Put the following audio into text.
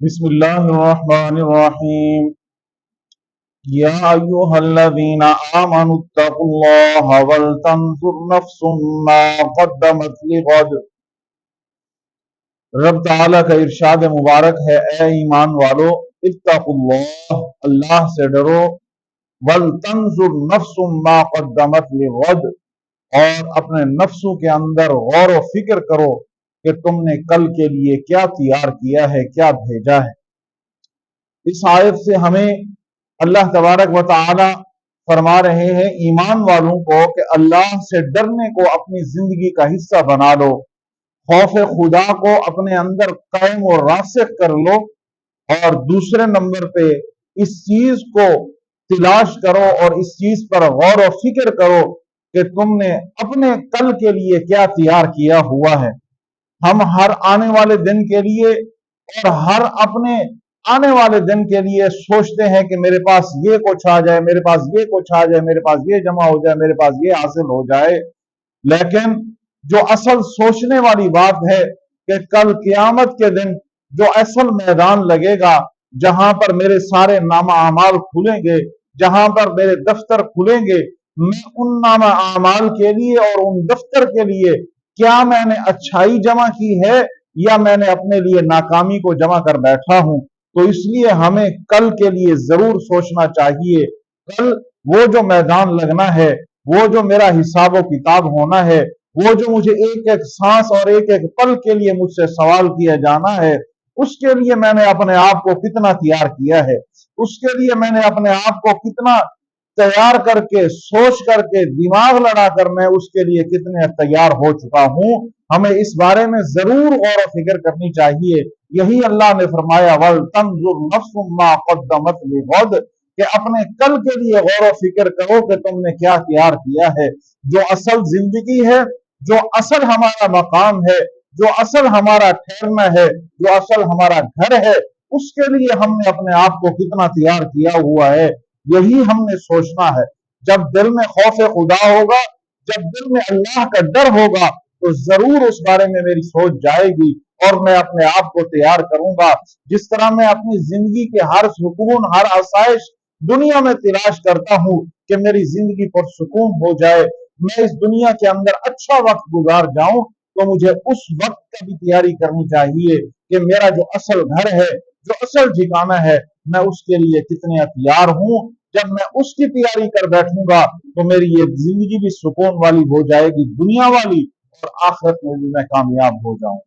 بسم اللہ الرحمن الرحیم یا ایھا الذین آمنوا اتقوا اللہ ولتنظر نفس ما قدمت لغد۔ رب تعالیٰ کا ارشاد مبارک ہے، اے ایمان والو، اتقوا اللہ، اللہ سے ڈرو، ولتنظر نفس ما قدمت لغد، اور اپنے نفسوں کے اندر غور و فکر کرو کہ تم نے کل کے لیے کیا تیار کیا ہے، کیا بھیجا ہے۔ اس آیت سے ہمیں اللہ تبارک و تعالی فرما رہے ہیں ایمان والوں کو کہ اللہ سے ڈرنے کو اپنی زندگی کا حصہ بنا لو، خوف خدا کو اپنے اندر قائم و راسخ کر لو، اور دوسرے نمبر پہ اس چیز کو تلاش کرو اور اس چیز پر غور و فکر کرو کہ تم نے اپنے کل کے لیے کیا تیار کیا ہوا ہے۔ ہم ہر آنے والے دن کے لیے اور ہر اپنے آنے والے دن کے لیے سوچتے ہیں کہ میرے پاس یہ کچھ آ جائے، میرے پاس یہ کچھ آ جائے، میرے پاس یہ جمع ہو جائے، میرے پاس یہ حاصل ہو جائے، لیکن جو اصل سوچنے والی بات ہے کہ کل قیامت کے دن جو اصل میدان لگے گا، جہاں پر میرے سارے نامہ اعمال کھلیں گے، جہاں پر میرے دفتر کھلیں گے، میں ان نامہ اعمال کے لیے اور ان دفتر کے لیے کیا میں نے اچھائی جمع کی ہے یا میں نے اپنے لیے ناکامی کو جمع کر بیٹھا ہوں۔ تو اس لیے ہمیں کل کے لیے ضرور سوچنا چاہیے، کل وہ جو میدان لگنا ہے، وہ جو میرا حساب و کتاب ہونا ہے، وہ جو مجھے ایک ایک سانس اور ایک ایک پل کے لیے مجھ سے سوال کیا جانا ہے، اس کے لیے میں نے اپنے آپ کو کتنا تیار کیا ہے، اس کے لیے میں نے اپنے آپ کو کتنا تیار کر کے، سوچ کر کے، دماغ لڑا کر میں اس کے لیے کتنے تیار ہو چکا ہوں۔ ہمیں اس بارے میں ضرور غور و فکر کرنی چاہیے۔ یہی اللہ نے فرمایا وَلْتَنْظُرْ نَفْسٌ مَا قَدَّمَتْ لِغَدٍ، کہ اپنے کل کے لیے غور و فکر کرو کہ تم نے کیا تیار کیا ہے۔ جو اصل زندگی ہے، جو اصل ہمارا مقام ہے، جو اصل ہمارا ٹھہرنا ہے، جو اصل ہمارا گھر ہے، اس کے لیے ہم نے اپنے آپ کو کتنا تیار کیا ہوا ہے، یہی ہم نے سوچنا ہے۔ جب دل میں خوف خدا ہوگا، جب دل میں اللہ کا ڈر ہوگا، تو ضرور اس بارے میں میری سوچ جائے گی اور میں اپنے آپ کو تیار کروں گا۔ جس طرح میں اپنی زندگی کے ہر سکون، ہر آسائش دنیا میں تلاش کرتا ہوں کہ میری زندگی پر سکون ہو جائے، میں اس دنیا کے اندر اچھا وقت گزار جاؤں، تو مجھے اس وقت کا بھی تیاری کرنی چاہیے کہ میرا جو اصل گھر ہے، جو اصل ٹھکانہ ہے، میں اس کے لیے کتنے تیار ہوں۔ جب میں اس کی تیاری کر بیٹھوں گا تو میری یہ زندگی بھی سکون والی ہو جائے گی، دنیا والی، اور آخرت میں بھی میں کامیاب ہو جاؤں۔